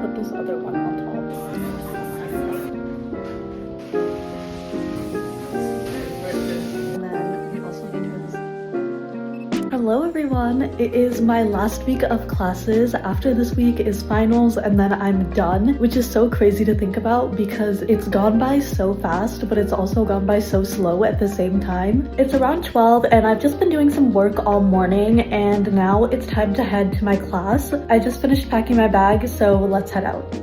put this other one on top. And then we also need hers. Hello everyone! It is my last week of classes. After this week is finals and then I'm done, which is so crazy to think about because it's gone by so fast, but it's also gone by so slow at the same time. It's around 12 and I've just been doing some work all morning and now it's time to head to my class. I just finished packing my bag, so let's head out.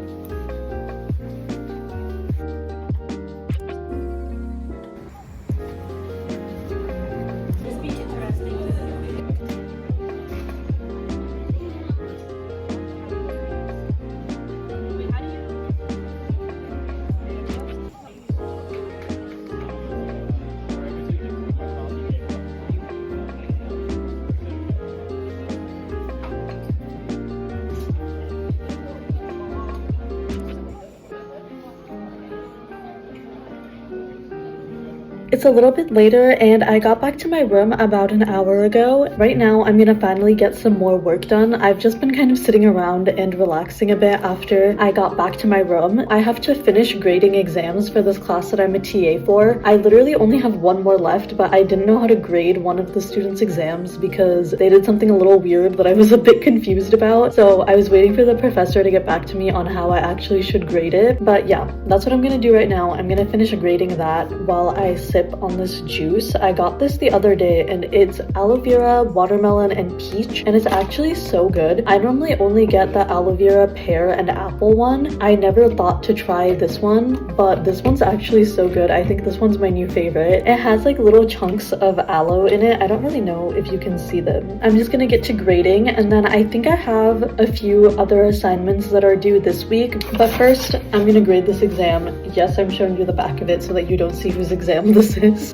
It's a little bit later and I got back to my room about an hour ago. Right now I'm gonna finally get some more work done. I've just been kind of sitting around and relaxing a bit after I got back to my room. I have to finish grading exams for this class that I'm a TA for. I literally only have one more left, but I didn't know how to grade one of the students' exams because they did something a little weird that I was a bit confused about. So I was waiting for the professor to get back to me on how I actually should grade it. But yeah, that's what I'm gonna do right now. I'm gonna finish grading that while I sip on this juice. I got this the other day and it's aloe vera, watermelon, and peach, and it's actually so good. I normally only get the aloe vera, pear, and apple one. I never thought to try this one, but this one's actually so good. I think this one's my new favorite. It has like little chunks of aloe in it. I don't really know if you can see them. I'm just gonna get to grading and then I think I have a few other assignments that are due this week, but first I'm gonna grade this exam. Yes, I'm showing you the back of it so that you don't see whose exam this is.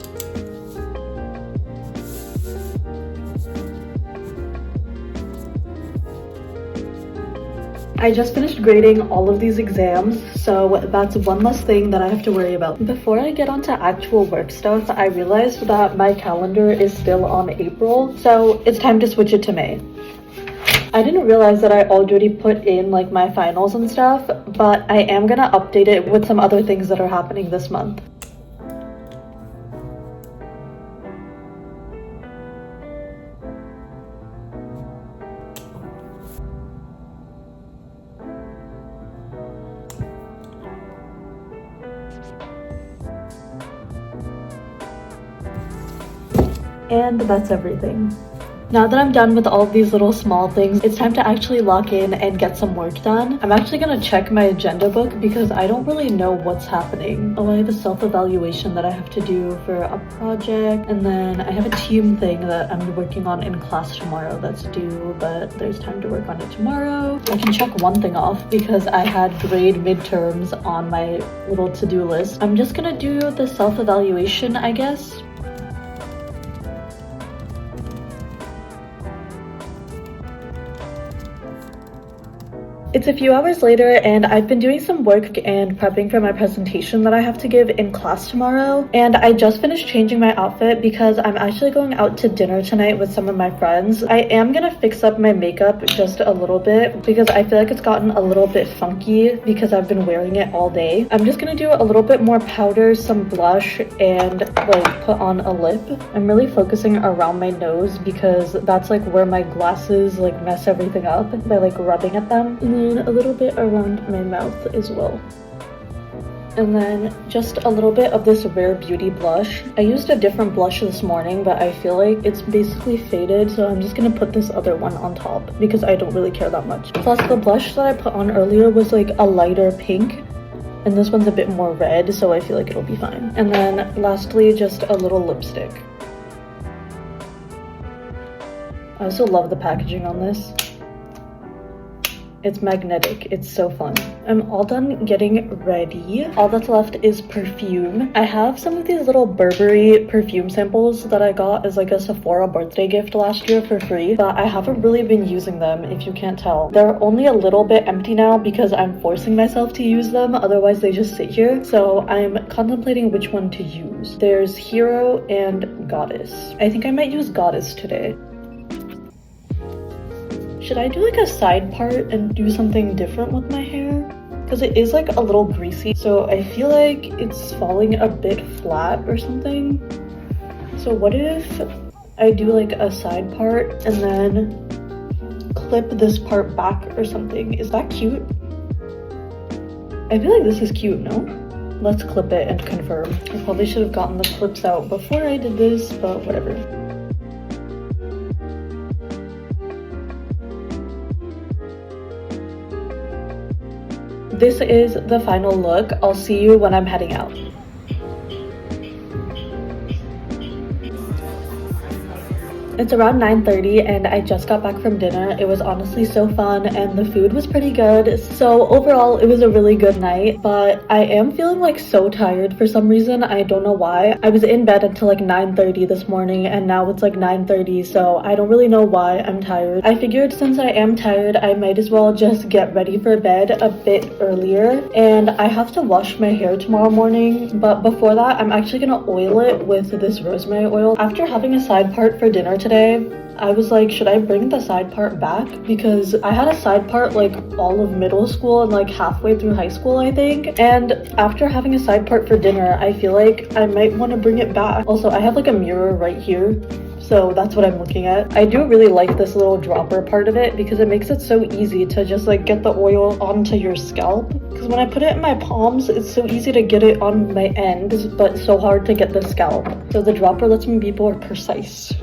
I just finished grading all of these exams, so that's one less thing that I have to worry about. Before I get onto actual work stuff, I realized that my calendar is still on April, so it's time to switch it to May. I didn't realize that I already put in like my finals and stuff, but I am gonna update it with some other things that are happening this month. And that's everything. Now that I'm done with all of these little small things, it's time to actually lock in and get some work done. I'm actually gonna check my agenda book because I don't really know what's happening. Oh, I have a self-evaluation that I have to do for a project, and then I have a team thing that I'm working on in class tomorrow that's due, but there's time to work on it tomorrow. I can check one thing off because I had grade midterms on my little to-do list. I'm just gonna do the self-evaluation, I guess. It's a few hours later and I've been doing some work and prepping for my presentation that I have to give in class tomorrow. And I just finished changing my outfit because I'm actually going out to dinner tonight with some of my friends. I am gonna fix up my makeup just a little bit because I feel like it's gotten a little bit funky because I've been wearing it all day. I'm just gonna do a little bit more powder, some blush, and like put on a lip. I'm really focusing around my nose because that's like where my glasses like mess everything up by like rubbing at them. And a little bit around my mouth as well. And then just a little bit of this Rare Beauty blush. I used a different blush this morning, but I feel like it's basically faded, so I'm just gonna put this other one on top because I don't really care that much. Plus the blush that I put on earlier was like a lighter pink, and this one's a bit more red, so I feel like it'll be fine. And then lastly, just a little lipstick. I also love the packaging on this. It's magnetic. It's so fun. I'm all done getting ready. All that's left is perfume. I have some of these little Burberry perfume samples that I got as like a Sephora birthday gift last year for free, but I haven't really been using them, if you can't tell. They're only a little bit empty now because I'm forcing myself to use them, otherwise they just sit here. So I'm contemplating which one to use. There's Hero and Goddess. I think I might use Goddess today. Should I do like a side part and do something different with my hair? Because it is like a little greasy, so I feel like it's falling a bit flat or something. So what if I do like a side part and then clip this part back or something? Is that cute? I feel like this is cute, no? Let's clip it and confirm. I probably should have gotten the clips out before I did this, but whatever. This is the final look. I'll see you when I'm heading out. It's around 9:30 and I just got back from dinner. It was honestly so fun and the food was pretty good. So overall, it was a really good night, but I am feeling like so tired for some reason. I don't know why. I was in bed until like 9:30 this morning and now it's like 9:30, so I don't really know why I'm tired. I figured since I am tired, I might as well just get ready for bed a bit earlier. And I have to wash my hair tomorrow morning, but before that, I'm actually gonna oil it with this rosemary oil. After having a side part for dinner today, I was like, should I bring the side part back? Because I had a side part like all of middle school and like halfway through high school, I think. And after having a side part for dinner, I feel like I might want to bring it back. Also, I have like a mirror right here, so that's what I'm looking at. I do really like this little dropper part of it because it makes it so easy to just like get the oil onto your scalp. Because when I put it in my palms, it's so easy to get it on my ends, but so hard to get the scalp. So the dropper lets me be more precise.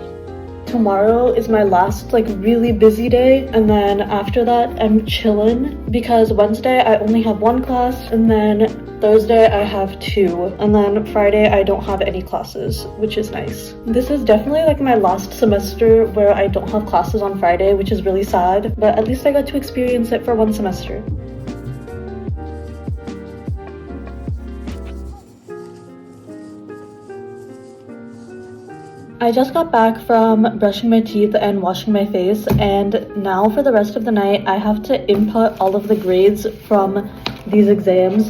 Tomorrow is my last like really busy day, and then after that I'm chilling because Wednesday I only have one class, and then Thursday I have two, and then Friday I don't have any classes, which is nice. This is definitely like my last semester where I don't have classes on Friday, which is really sad, but at least I got to experience it for one semester. I just got back from brushing my teeth and washing my face, and now for the rest of the night I have to input all of the grades from these exams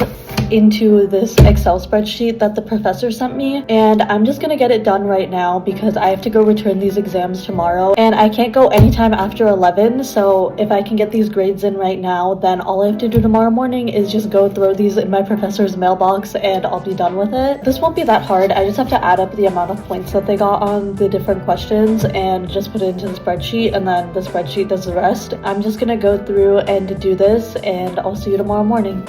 into this Excel spreadsheet that the professor sent me, and I'm just gonna get it done right now because I have to go return these exams tomorrow and I can't go anytime after 11. So if I can get these grades in right now, then all I have to do tomorrow morning is just go throw these in my professor's mailbox and I'll be done with it. This won't be that hard. I just have to add up the amount of points that they got on the different questions and just put it into the spreadsheet, and then the spreadsheet does the rest. I'm just gonna go through and do this, and I'll see you tomorrow morning.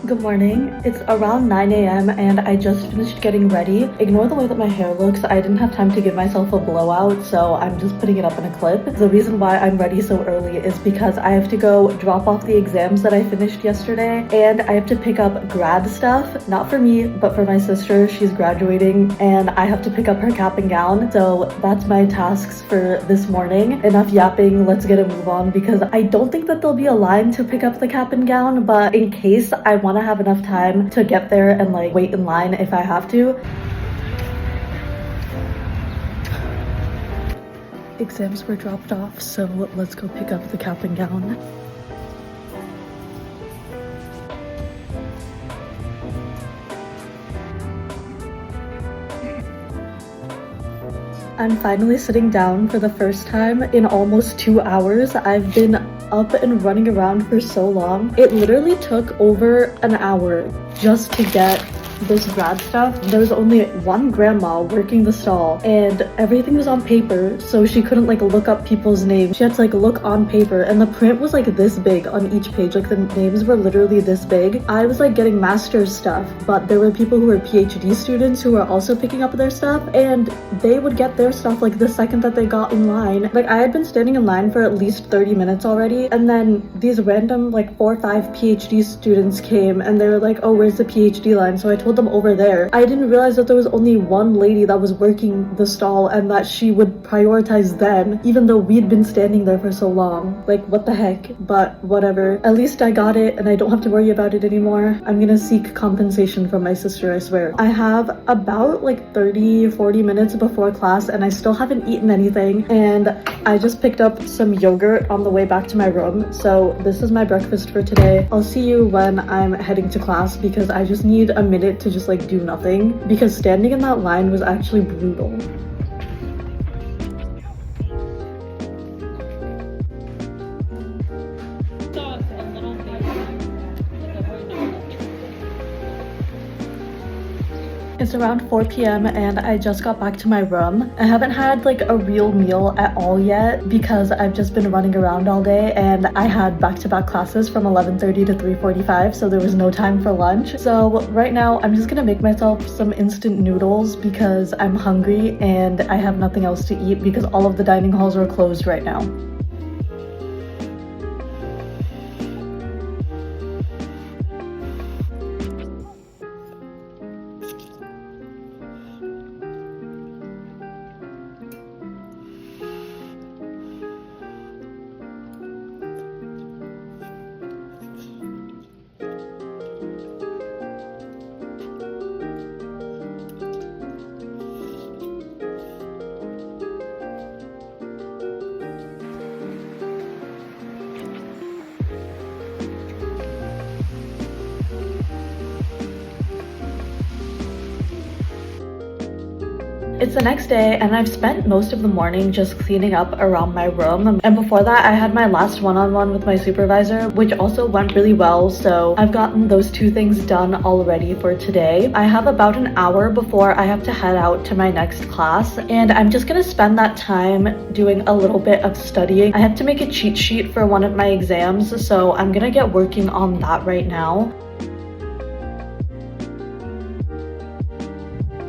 Good morning. It's around 9 a.m. and I just finished getting ready. Ignore the way that my hair looks. I didn't have time to give myself a blowout, so I'm just putting it up in a clip. The reason why I'm ready so early is because I have to go drop off the exams that I finished yesterday, and I have to pick up grad stuff. Not for me, but for my sister. She's graduating and I have to pick up her cap and gown. So that's my tasks for this morning. Enough yapping, let's get a move on, because I don't think that there'll be a line to pick up the cap and gown, but in case I want to have enough time to get there and like wait in line if I have to. Exams were dropped off, so let's go pick up the cap and gown. I'm finally sitting down for the first time in almost 2 hours. I've been up and running around for so long. It literally took over an hour just to get this grad stuff. There was only one grandma working the stall and everything was on paper, so she couldn't like look up people's names. She had to like look on paper, and the print was like this big on each page. Like the names were literally this big. I was like getting master's stuff, but there were people who were PhD students who were also picking up their stuff, and they would get their stuff like the second that they got in line. Like I had been standing in line for at least 30 minutes already, and then these random like 4 or 5 PhD students came and they were like, oh, where's the PhD line? So I told them over there. I didn't realize that there was only one lady that was working the stall and that she would prioritize them, even though we'd been standing there for so long. Like, what the heck? But whatever. At least I got it and I don't have to worry about it anymore. I'm gonna seek compensation from my sister, I swear. I have about like 30-40 minutes before class and I still haven't eaten anything, and I just picked up some yogurt on the way back to my room. So this is my breakfast for today. I'll see you when I'm heading to class because I just need a minute to just like do nothing, because standing in that line was actually brutal. It's around 4 p.m. and I just got back to my room. I haven't had like a real meal at all yet because I've just been running around all day, and I had back-to-back classes from 11:30 to 3:45, so there was no time for lunch. So right now I'm just gonna make myself some instant noodles because I'm hungry and I have nothing else to eat because all of the dining halls are closed right now. It's the next day and I've spent most of the morning just cleaning up around my room, and before that I had my last one-on-one with my supervisor, which also went really well, so I've gotten those two things done already for today. I have about an hour before I have to head out to my next class, and I'm just gonna spend that time doing a little bit of studying. I have to make a cheat sheet for one of my exams, so I'm gonna get working on that right now.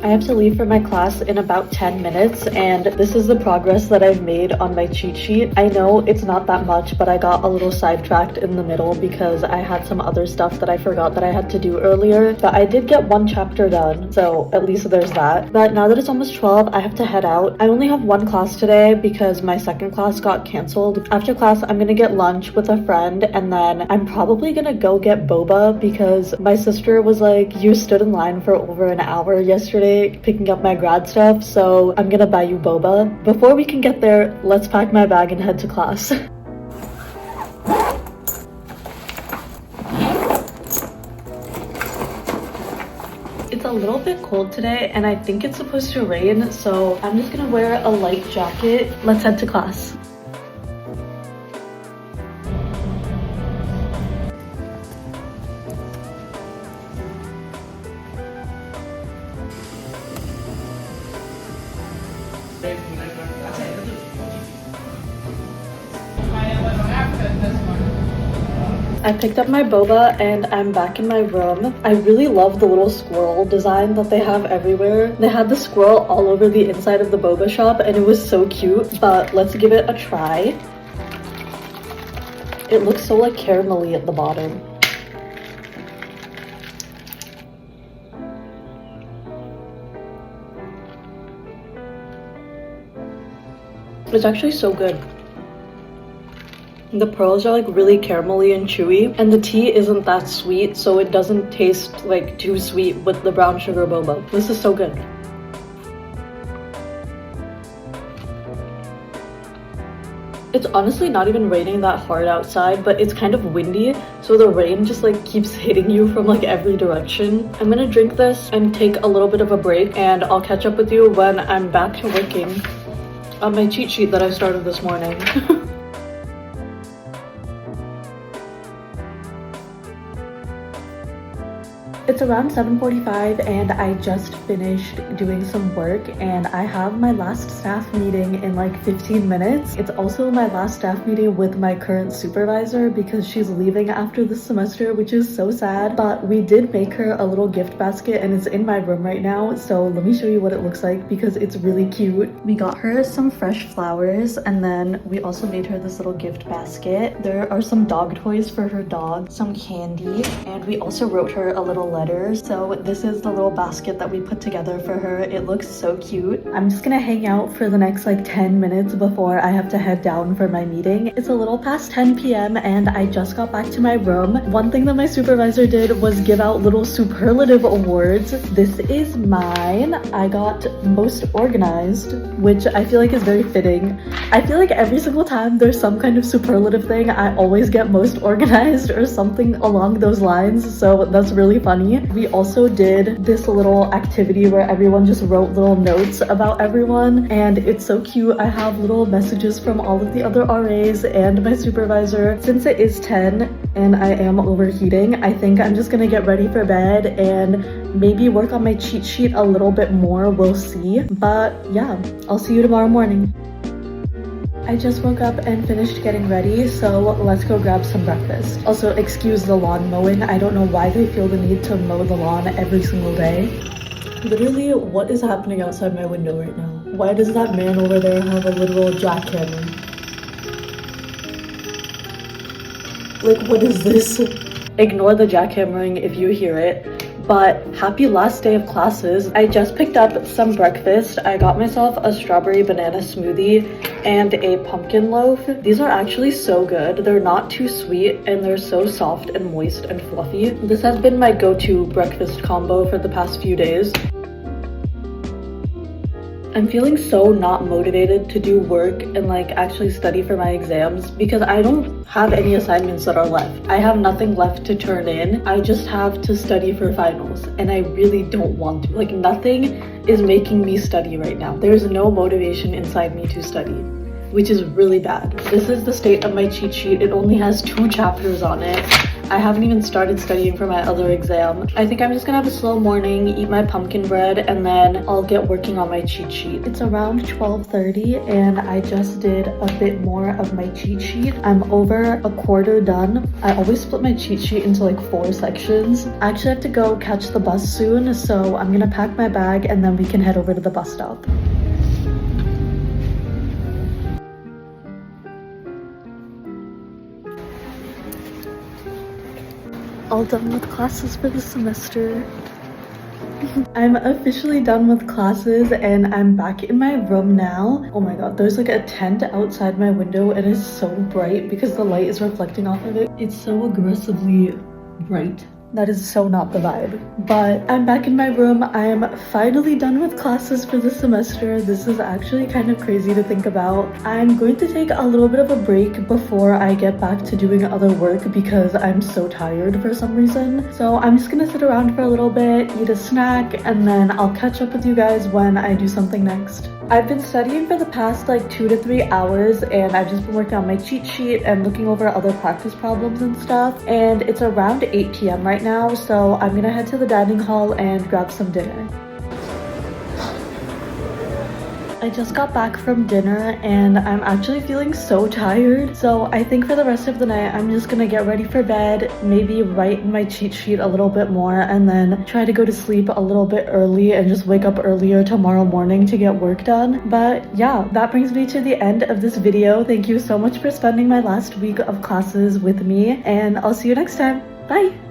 I have to leave for my class in about 10 minutes, and this is the progress that I've made on my cheat sheet. I know it's not that much, but I got a little sidetracked in the middle because I had some other stuff that I forgot that I had to do earlier, but I did get one chapter done, so at least there's that. But now that it's almost 12, I have to head out. I only have one class today because my second class got canceled. After class, I'm gonna get lunch with a friend, and then I'm probably gonna go get boba because my sister was like, you stood in line for over an hour yesterday picking up my grad stuff, so I'm gonna buy you boba. Before we can get there, let's pack my bag and head to class. It's a little bit cold today and I think it's supposed to rain, so I'm just gonna wear a light jacket. Let's head to class. I picked up my boba and I'm back in my room. I really love the little squirrel design that they have everywhere. They had the squirrel all over the inside of the boba shop and it was so cute, but let's give it a try. It looks so like caramelly at the bottom. It's actually so good. The pearls are like really caramelly and chewy, and the tea isn't that sweet, so it doesn't taste like too sweet with the brown sugar boba. This is so good. It's honestly not even raining that hard outside, but it's kind of windy, so the rain just like keeps hitting you from like every direction. I'm gonna drink this and take a little bit of a break, and I'll catch up with you when I'm back to working on my cheat sheet that I started this morning. It's around 7:45 and I just finished doing some work, and I have my last staff meeting in like 15 minutes. It's also my last staff meeting with my current supervisor because she's leaving after this semester, which is so sad, but we did make her a little gift basket and it's in my room right now, so let me show you what it looks like because it's really cute. We got her some fresh flowers, and then we also made her this little gift basket. There are some dog toys for her dog, some candy, and we also wrote her a little letter. So this is the little basket that we put together for her. It looks so cute. I'm just gonna hang out for the next like 10 minutes before I have to head down for my meeting. It's a little past 10 p.m. and I just got back to my room. One thing that my supervisor did was give out little superlative awards. This is mine. I got most organized, which I feel like is very fitting. I feel like every single time there's some kind of superlative thing, I always get most organized or something along those lines, so that's really funny. funny. We also did this little activity where everyone just wrote little notes about everyone, and it's so cute. I have little messages from all of the other RAs and my supervisor. Since it is 10 and I am overheating, I think I'm just gonna get ready for bed and maybe work on my cheat sheet a little bit more. We'll see. But yeah, I'll see you tomorrow morning. I just woke up and finished getting ready, so let's go grab some breakfast. Also, excuse the lawn mowing. I don't know why they feel the need to mow the lawn every single day. Literally, what is happening outside my window right now? Why does that man over there have a literal jackhammer? Like, what is this? Ignore the jackhammering if you hear it. But happy last day of classes. I just picked up some breakfast. I got myself a strawberry banana smoothie and a pumpkin loaf. These are actually so good. They're not too sweet and they're so soft and moist and fluffy. This has been my go-to breakfast combo for the past few days. I'm feeling so not motivated to do work and like actually study for my exams because I don't have any assignments that are left. I have nothing left to turn in. I just have to study for finals and I really don't want to. Like, nothing is making me study right now. There's no motivation inside me to study, which is really bad. This is the state of my cheat sheet. It only has 2 chapters on it. I haven't even started studying for my other exam. I think I'm just gonna have a slow morning, eat my pumpkin bread, and then I'll get working on my cheat sheet. It's around 12:30 and I just did a bit more of my cheat sheet. I'm over a quarter done. I always split my cheat sheet into like 4 sections. I actually have to go catch the bus soon, so I'm gonna pack my bag and then we can head over to the bus stop. All done with classes for the semester. I'm officially done with classes and I'm back in my room now. Oh my god, there's like a tent outside my window and it's so bright because the light is reflecting off of it. It's so aggressively bright. That is so not the vibe. But I'm back in my room. I am finally done with classes for the semester. This is actually kind of crazy to think about. I'm going to take a little bit of a break before I get back to doing other work because I'm so tired for some reason. So I'm just gonna sit around for a little bit, eat a snack, and then I'll catch up with you guys when I do something next. I've been studying for the past like 2 to 3 hours and I've just been working on my cheat sheet and looking over other practice problems and stuff, and it's around 8 p.m. right now, so I'm gonna head to the dining hall and grab some dinner. I just got back from dinner and I'm actually feeling so tired, so I think for the rest of the night I'm just gonna get ready for bed, maybe write my cheat sheet a little bit more, and then try to go to sleep a little bit early and just wake up earlier tomorrow morning to get work done. But yeah, that brings me to the end of this video. Thank you so much for spending my last week of classes with me, and I'll see you next time. Bye!